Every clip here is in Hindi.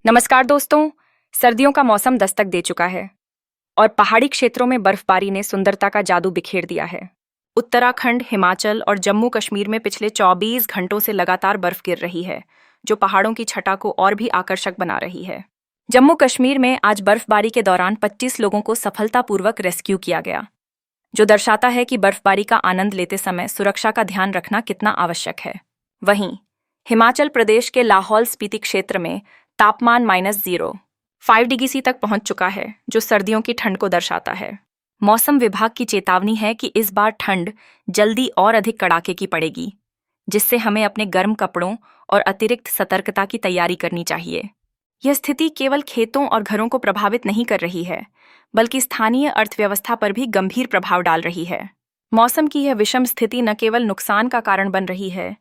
नमस्कार दोस्तों। सर्दियों का मौसम दस्तक दे चुका है और पहाड़ी क्षेत्रों में बर्फबारी ने सुंदरता का जादू बिखेर दिया है। उत्तराखंड, हिमाचल और जम्मू कश्मीर में पिछले 24 घंटों से लगातार बर्फ गिर रही है, जो पहाड़ों की छटा को और भी आकर्षक बना रही है। जम्मू कश्मीर में आज बर्फबारी के दौरान 25 लोगों को सफलतापूर्वक रेस्क्यू किया गया, जो दर्शाता है कि बर्फबारी का आनंद लेते समय सुरक्षा का ध्यान रखना कितना आवश्यक है। वहीं हिमाचल प्रदेश के लाहौल स्पीति क्षेत्र में तापमान -0.5 डिग्री तक पहुंच चुका है, जो सर्दियों की ठंड को दर्शाता है। मौसम विभाग की चेतावनी है कि इस बार ठंड जल्दी और अधिक कड़ाके की पड़ेगी, जिससे हमें अपने गर्म कपड़ों और अतिरिक्त सतर्कता की तैयारी करनी चाहिए। यह स्थिति केवल खेतों और घरों को प्रभावित नहीं कर रही है, बल्कि स्थानीय अर्थव्यवस्था पर भी गंभीर प्रभाव डाल रही है। मौसम की यह विषम स्थिति न केवल नुकसान का कारण बन रही है,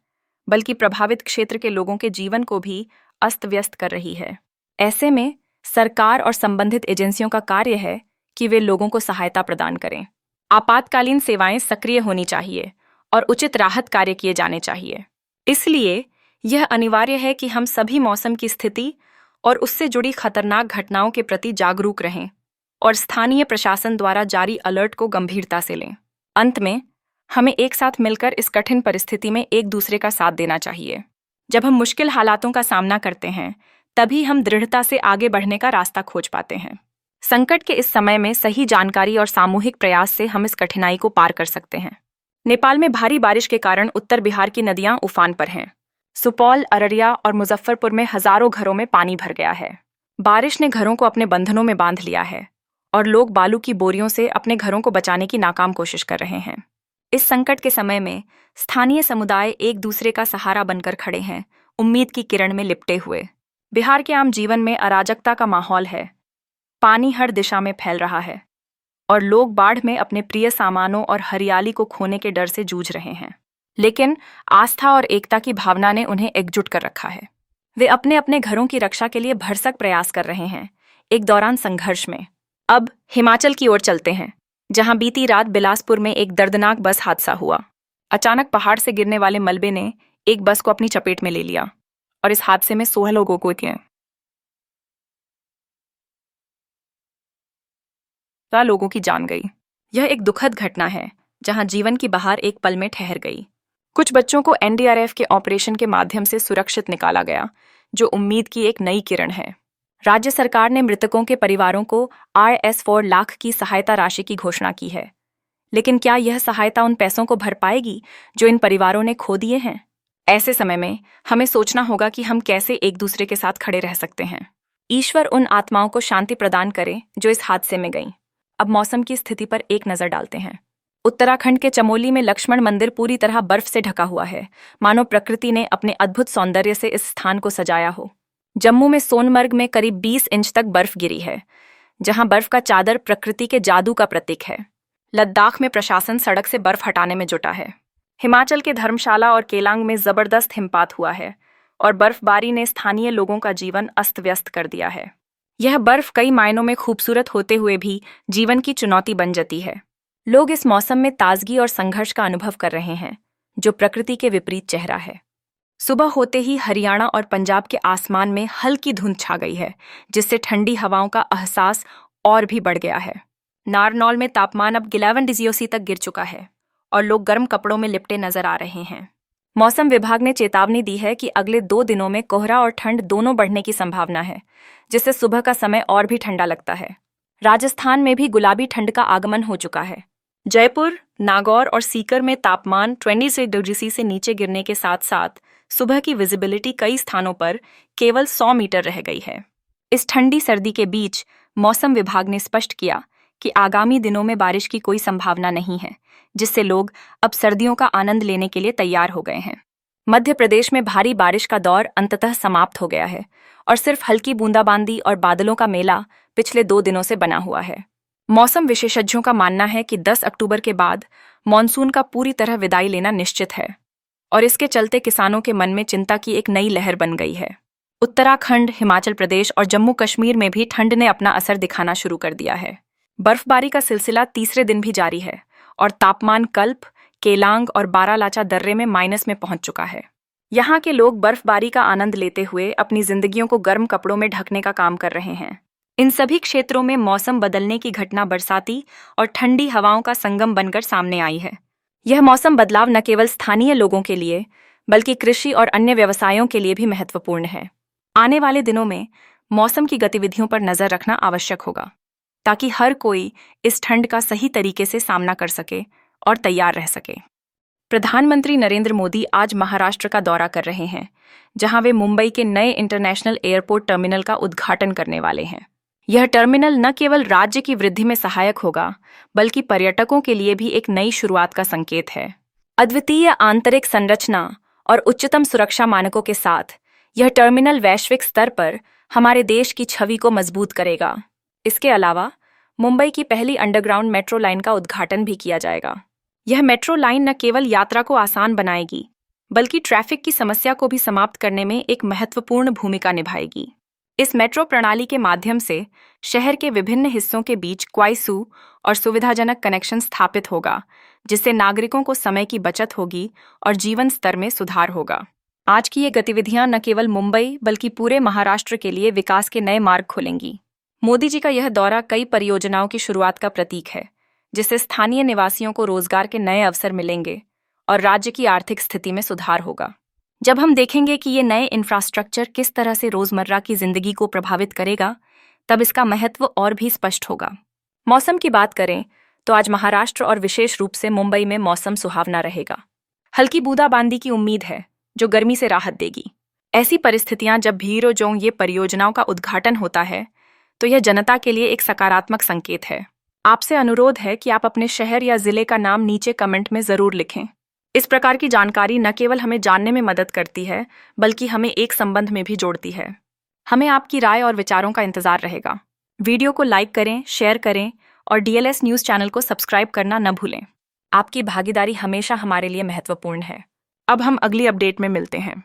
बल्कि प्रभावित क्षेत्र के लोगों के जीवन को भी अस्त व्यस्त कर रही है। ऐसे में सरकार और संबंधित एजेंसियों का कार्य है कि वे लोगों को सहायता प्रदान करें। आपातकालीन सेवाएं सक्रिय होनी चाहिए और उचित राहत कार्य किए जाने चाहिए। इसलिए यह अनिवार्य है कि हम सभी मौसम की स्थिति और उससे जुड़ी खतरनाक घटनाओं के प्रति जागरूक रहें और स्थानीय प्रशासन द्वारा जारी अलर्ट को गंभीरता से लें। अंत में हमें एक साथ मिलकर इस कठिन परिस्थिति में एक दूसरे का साथ देना चाहिए। जब हम मुश्किल हालातों का सामना करते हैं, तभी हम दृढ़ता से आगे बढ़ने का रास्ता खोज पाते हैं। संकट के इस समय में सही जानकारी और सामूहिक प्रयास से हम इस कठिनाई को पार कर सकते हैं। नेपाल में भारी बारिश के कारण उत्तर बिहार की नदियां उफान पर हैं। सुपौल, अररिया और मुजफ्फरपुर में हजारों घरों में पानी भर गया है। बारिश ने घरों को अपने बंधनों में बांध लिया है और लोग बालू की बोरियों से अपने घरों को बचाने की नाकाम कोशिश कर रहे हैं। इस संकट के समय में स्थानीय समुदाय एक दूसरे का सहारा बनकर खड़े हैं, उम्मीद की किरण में लिपटे हुए। बिहार के आम जीवन में अराजकता का माहौल है। पानी हर दिशा में फैल रहा है और लोग बाढ़ में अपने प्रिय सामानों और हरियाली को खोने के डर से जूझ रहे हैं। लेकिन आस्था और एकता की भावना ने उन्हें एकजुट कर रखा है। वे अपने अपने घरों की रक्षा के लिए भरसक प्रयास कर रहे हैं, एक दौरान संघर्ष में। अब हिमाचल की ओर चलते हैं, जहां बीती रात बिलासपुर में एक दर्दनाक बस हादसा हुआ। अचानक पहाड़ से गिरने वाले मलबे ने एक बस को अपनी चपेट में ले लिया और इस हादसे में 16 लोगों को लोगों की जान गई। यह एक दुखद घटना है, जहां जीवन की बहार एक पल में ठहर गई। कुछ बच्चों को एनडीआरएफ के ऑपरेशन के माध्यम से सुरक्षित निकाला गया, जो उम्मीद की एक नई किरण है। राज्य सरकार ने मृतकों के परिवारों को Rs4 लाख की सहायता राशि की घोषणा की है। लेकिन क्या यह सहायता उन पैसों को भर पाएगी जो इन परिवारों ने खो दिए हैं? ऐसे समय में हमें सोचना होगा कि हम कैसे एक दूसरे के साथ खड़े रह सकते हैं। ईश्वर उन आत्माओं को शांति प्रदान करे जो इस हादसे में गईं। अब मौसम की स्थिति पर एक नजर डालते हैं। उत्तराखंड के चमोली में लक्ष्मण मंदिर पूरी तरह बर्फ से ढका हुआ है, मानो प्रकृति ने अपने अद्भुत सौंदर्य से इस स्थान को सजाया हो। जम्मू में सोनमर्ग में करीब 20 इंच तक बर्फ गिरी है, जहां बर्फ का चादर प्रकृति के जादू का प्रतीक है। लद्दाख में प्रशासन सड़क से बर्फ हटाने में जुटा है। हिमाचल के धर्मशाला और केलांग में जबरदस्त हिमपात हुआ है और बर्फबारी ने स्थानीय लोगों का जीवन अस्त व्यस्त कर दिया है। यह बर्फ कई मायनों में खूबसूरत होते हुए भी जीवन की चुनौती बन जाती है। लोग इस मौसम में ताजगी और संघर्ष का अनुभव कर रहे हैं, जो प्रकृति के विपरीत चेहरा है। सुबह होते ही हरियाणा और पंजाब के आसमान में हल्की धुंध छा गई है, जिससे ठंडी हवाओं का एहसास और भी बढ़ गया है। नारनौल में तापमान अब 11 डिग्री तक गिर चुका है और लोग गर्म कपड़ों में लिपटे नजर आ रहे हैं। मौसम विभाग ने चेतावनी दी है कि अगले 2 दिनों में कोहरा और ठंड दोनों बढ़ने की संभावना है, जिससे सुबह का समय और भी ठंडा लगता है। राजस्थान में भी गुलाबी ठंड का आगमन हो चुका है। जयपुर, नागौर और सीकर में तापमान 26 डिग्री से नीचे गिरने के साथ साथ सुबह की विजिबिलिटी कई स्थानों पर केवल 100 मीटर रह गई है। इस ठंडी सर्दी के बीच मौसम विभाग ने स्पष्ट किया कि आगामी दिनों में बारिश की कोई संभावना नहीं है, जिससे लोग अब सर्दियों का आनंद लेने के लिए तैयार हो गए हैं। मध्य प्रदेश में भारी बारिश का दौर अंततः समाप्त हो गया है और सिर्फ हल्की बूंदाबांदी और बादलों का मेला पिछले 2 दिनों से बना हुआ है। मौसम विशेषज्ञों का मानना है कि 10 अक्टूबर के बाद मॉनसून का पूरी तरह विदाई लेना निश्चित है और इसके चलते किसानों के मन में चिंता की एक नई लहर बन गई है। उत्तराखंड, हिमाचल प्रदेश और जम्मू कश्मीर में भी ठंड ने अपना असर दिखाना शुरू कर दिया है। बर्फबारी का सिलसिला तीसरे दिन भी जारी है और तापमान कल्प, केलांग और बारालाचा दर्रे में माइनस में पहुंच चुका है। यहाँ के लोग बर्फबारी का आनंद लेते हुए अपनी जिंदगियों को गर्म कपड़ों में ढकने का काम कर रहे हैं। इन सभी क्षेत्रों में मौसम बदलने की घटना बरसाती और ठंडी हवाओं का संगम बनकर सामने आई है। यह मौसम बदलाव न केवल स्थानीय लोगों के लिए बल्कि कृषि और अन्य व्यवसायों के लिए भी महत्वपूर्ण है। आने वाले दिनों में मौसम की गतिविधियों पर नजर रखना आवश्यक होगा ताकि हर कोई इस ठंड का सही तरीके से सामना कर सके और तैयार रह सके। प्रधानमंत्री नरेंद्र मोदी आज महाराष्ट्र का दौरा कर रहे हैं, जहां वे मुंबई के नए इंटरनेशनल एयरपोर्ट टर्मिनल का उद्घाटन करने वाले हैं। यह टर्मिनल न केवल राज्य की वृद्धि में सहायक होगा बल्कि पर्यटकों के लिए भी एक नई शुरुआत का संकेत है। अद्वितीय आंतरिक संरचना और उच्चतम सुरक्षा मानकों के साथ यह टर्मिनल वैश्विक स्तर पर हमारे देश की छवि को मजबूत करेगा। इसके अलावा मुंबई की पहली अंडरग्राउंड मेट्रो लाइन का उद्घाटन भी किया जाएगा। यह मेट्रो लाइन न केवल यात्रा को आसान बनाएगी बल्कि ट्रैफिक की समस्या को भी समाप्त करने में एक महत्वपूर्ण भूमिका निभाएगी। इस मेट्रो प्रणाली के माध्यम से शहर के विभिन्न हिस्सों के बीच क्वाइसू और सुविधाजनक कनेक्शन स्थापित होगा, जिससे नागरिकों को समय की बचत होगी और जीवन स्तर में सुधार होगा। आज की ये गतिविधियां न केवल मुंबई बल्कि पूरे महाराष्ट्र के लिए विकास के नए मार्ग खोलेंगी। मोदी जी का यह दौरा कई परियोजनाओं की शुरुआत का प्रतीक है, जिससे स्थानीय निवासियों को रोजगार के नए अवसर मिलेंगे और राज्य की आर्थिक स्थिति में सुधार होगा। जब हम देखेंगे कि ये नए इंफ्रास्ट्रक्चर किस तरह से रोजमर्रा की जिंदगी को प्रभावित करेगा, तब इसका महत्व और भी स्पष्ट होगा। मौसम की बात करें तो आज महाराष्ट्र और विशेष रूप से मुंबई में मौसम सुहावना रहेगा। हल्की बूंदाबांदी की उम्मीद है, जो गर्मी से राहत देगी। ऐसी परिस्थितियां जब भीरों ये परियोजनाओं का उद्घाटन होता है, तो यह जनता के लिए एक सकारात्मक संकेत है। आपसे अनुरोध है कि आप अपने शहर या जिले का नाम नीचे कमेंट में जरूर लिखें। इस प्रकार की जानकारी न केवल हमें जानने में मदद करती है बल्कि हमें एक संबंध में भी जोड़ती है। हमें आपकी राय और विचारों का इंतजार रहेगा। वीडियो को लाइक करें, शेयर करें और DLS न्यूज़ चैनल को सब्सक्राइब करना न भूलें। आपकी भागीदारी हमेशा हमारे लिए महत्वपूर्ण है। अब हम अगली अपडेट में मिलते हैं।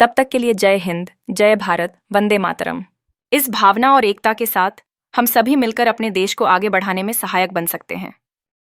तब तक के लिए जय हिंद, जय भारत, वंदे मातरम। इस भावना और एकता के साथ हम सभी मिलकर अपने देश को आगे बढ़ाने में सहायक बन सकते हैं।